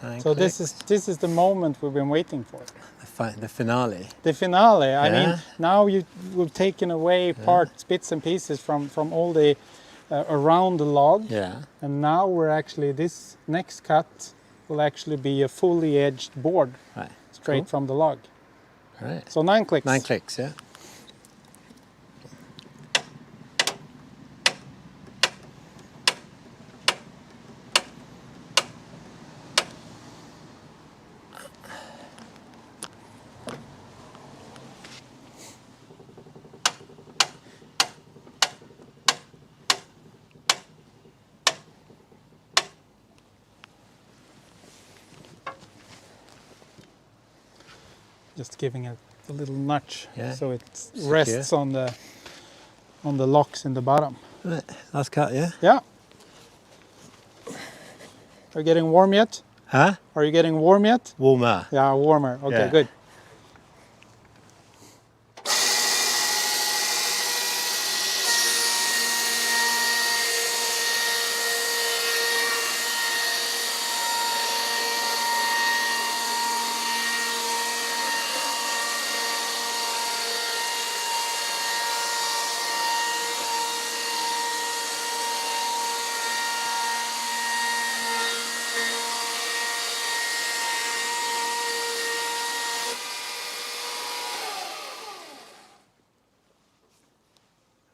[SPEAKER 2] 9
[SPEAKER 1] So
[SPEAKER 2] clicks.
[SPEAKER 1] this is the moment we've been waiting for.
[SPEAKER 2] The finale.
[SPEAKER 1] The finale. I
[SPEAKER 2] Yeah.
[SPEAKER 1] mean, now we've taken away parts, bits and pieces from all the around the log.
[SPEAKER 2] Yeah.
[SPEAKER 1] And now we're actually, this next cut will actually be a fully edged board
[SPEAKER 2] Right.
[SPEAKER 1] straight
[SPEAKER 2] Cool.
[SPEAKER 1] from the log.
[SPEAKER 2] Right.
[SPEAKER 1] So 9 clicks.
[SPEAKER 2] 9 clicks, yeah.
[SPEAKER 1] Just giving it a little nudge,
[SPEAKER 2] Yeah.
[SPEAKER 1] so it
[SPEAKER 2] Secure.
[SPEAKER 1] rests on the locks in the bottom.
[SPEAKER 2] Right. Last cut, yeah.
[SPEAKER 1] Yeah. Are you getting warm yet?
[SPEAKER 2] Huh?
[SPEAKER 1] Are you getting warm yet?
[SPEAKER 2] Warmer.
[SPEAKER 1] Yeah, warmer. Okay,
[SPEAKER 2] Yeah.
[SPEAKER 1] good.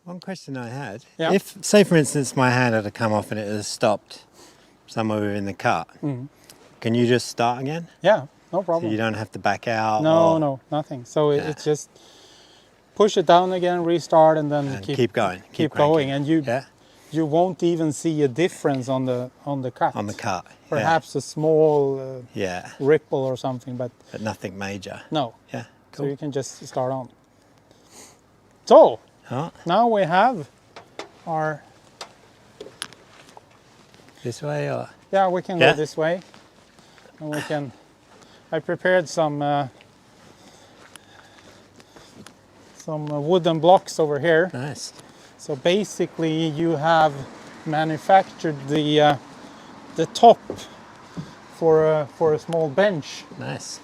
[SPEAKER 2] One question I had.
[SPEAKER 1] Yeah.
[SPEAKER 2] If, say for instance, my hand had come off and it has stopped somewhere within the cut, can you just start again?
[SPEAKER 1] Yeah, no
[SPEAKER 2] So
[SPEAKER 1] problem.
[SPEAKER 2] you don't have to back out?
[SPEAKER 1] No,
[SPEAKER 2] or,
[SPEAKER 1] no, nothing. So
[SPEAKER 2] Yeah.
[SPEAKER 1] it's just push it down again, restart, and then
[SPEAKER 2] And keep going.
[SPEAKER 1] Keep
[SPEAKER 2] cranking.
[SPEAKER 1] going, and
[SPEAKER 2] Yeah.
[SPEAKER 1] you won't even see a difference on the cut.
[SPEAKER 2] On the cut.
[SPEAKER 1] Perhaps a small
[SPEAKER 2] Yeah.
[SPEAKER 1] ripple or something, but
[SPEAKER 2] But nothing major.
[SPEAKER 1] no.
[SPEAKER 2] Yeah.
[SPEAKER 1] So
[SPEAKER 2] Cool.
[SPEAKER 1] you can just start on. So
[SPEAKER 2] Oh,
[SPEAKER 1] now we have our,
[SPEAKER 2] this way or?
[SPEAKER 1] yeah, we can
[SPEAKER 2] Yeah.
[SPEAKER 1] go this way, and we can. I prepared some wooden blocks over here.
[SPEAKER 2] Nice.
[SPEAKER 1] So basically, you have manufactured the top for a small bench.
[SPEAKER 2] Nice.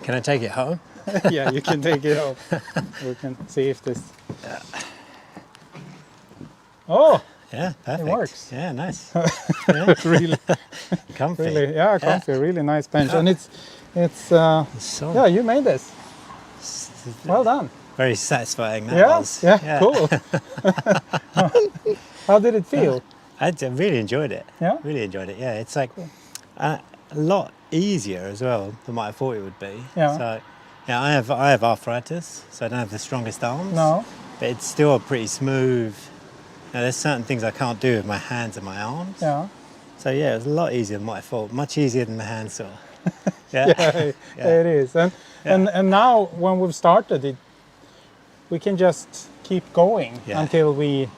[SPEAKER 2] Can I take it home?
[SPEAKER 1] Yeah, you can take it off. We can see if this. Oh,
[SPEAKER 2] Yeah, perfect.
[SPEAKER 1] works.
[SPEAKER 2] Yeah, nice.
[SPEAKER 1] really,
[SPEAKER 2] Comfy.
[SPEAKER 1] really, yeah, comfy, really nice bench, and it's
[SPEAKER 2] So
[SPEAKER 1] yeah, you made this. Well done.
[SPEAKER 2] very satisfying that
[SPEAKER 1] Yeah,
[SPEAKER 2] was.
[SPEAKER 1] yeah, cool. How did it feel?
[SPEAKER 2] I really enjoyed it.
[SPEAKER 1] Yeah?
[SPEAKER 2] Really enjoyed it. Yeah, it's like a lot easier as well than what I thought it would be.
[SPEAKER 1] Yeah.
[SPEAKER 2] So, yeah, I have arthritis, so I don't have the strongest arms.
[SPEAKER 1] No.
[SPEAKER 2] But it's still a pretty smooth. Now, there's certain things I can't do with my hands and my arms.
[SPEAKER 1] Yeah.
[SPEAKER 2] So yeah, it was a lot easier than what I thought. Much easier than the hand saw. Yeah.
[SPEAKER 1] Yeah,
[SPEAKER 2] Yeah.
[SPEAKER 1] it is. And now when we've started it, we can just keep going
[SPEAKER 2] Yeah.
[SPEAKER 1] until we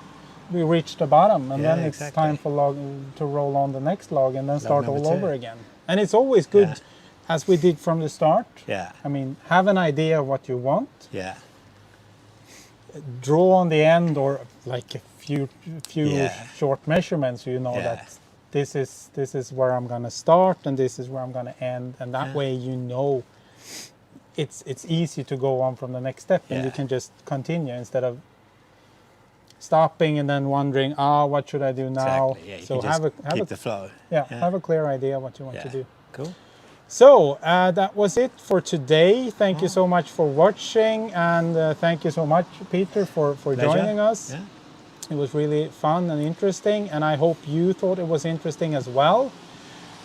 [SPEAKER 1] reach the bottom, and
[SPEAKER 2] Yeah,
[SPEAKER 1] then it's
[SPEAKER 2] exactly.
[SPEAKER 1] time for log to roll on the next log and then start
[SPEAKER 2] number
[SPEAKER 1] all
[SPEAKER 2] 2.
[SPEAKER 1] over again. And it's always good,
[SPEAKER 2] Yeah.
[SPEAKER 1] as we did from the start.
[SPEAKER 2] Yeah.
[SPEAKER 1] I mean, have an idea of what you want,
[SPEAKER 2] Yeah.
[SPEAKER 1] draw on the end, or like a few
[SPEAKER 2] Yeah.
[SPEAKER 1] short measurements, so you know
[SPEAKER 2] Yeah.
[SPEAKER 1] that this is where I'm gonna start and this is where I'm gonna end, and that
[SPEAKER 2] Yeah.
[SPEAKER 1] way you know it's easy to go on from the next step, and you
[SPEAKER 2] Yeah.
[SPEAKER 1] can just continue instead of stopping and then wondering, what should I do now?
[SPEAKER 2] Exactly. Yeah, you
[SPEAKER 1] So
[SPEAKER 2] can just
[SPEAKER 1] have
[SPEAKER 2] keep
[SPEAKER 1] a
[SPEAKER 2] the flow.
[SPEAKER 1] have a clear idea what you want to
[SPEAKER 2] Yeah.
[SPEAKER 1] do.
[SPEAKER 2] Cool.
[SPEAKER 1] So that was it for today. Thank you so much for watching, and thank you so much, Peter, for
[SPEAKER 2] Pleasure.
[SPEAKER 1] joining us.
[SPEAKER 2] Yeah.
[SPEAKER 1] It was really fun and interesting, and I hope you thought it was interesting as well.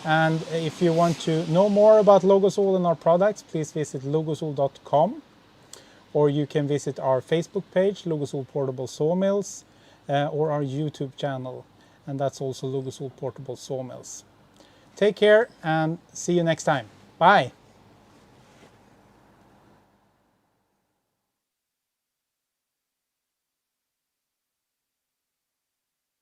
[SPEAKER 1] And if you want to know more about Logosol and our products, please visit logosol.com, or you can visit our Facebook page, Logosol Portable Sawmills, or our YouTube channel, and that's also Logosol Portable Sawmills. Take care and see you next time. Bye.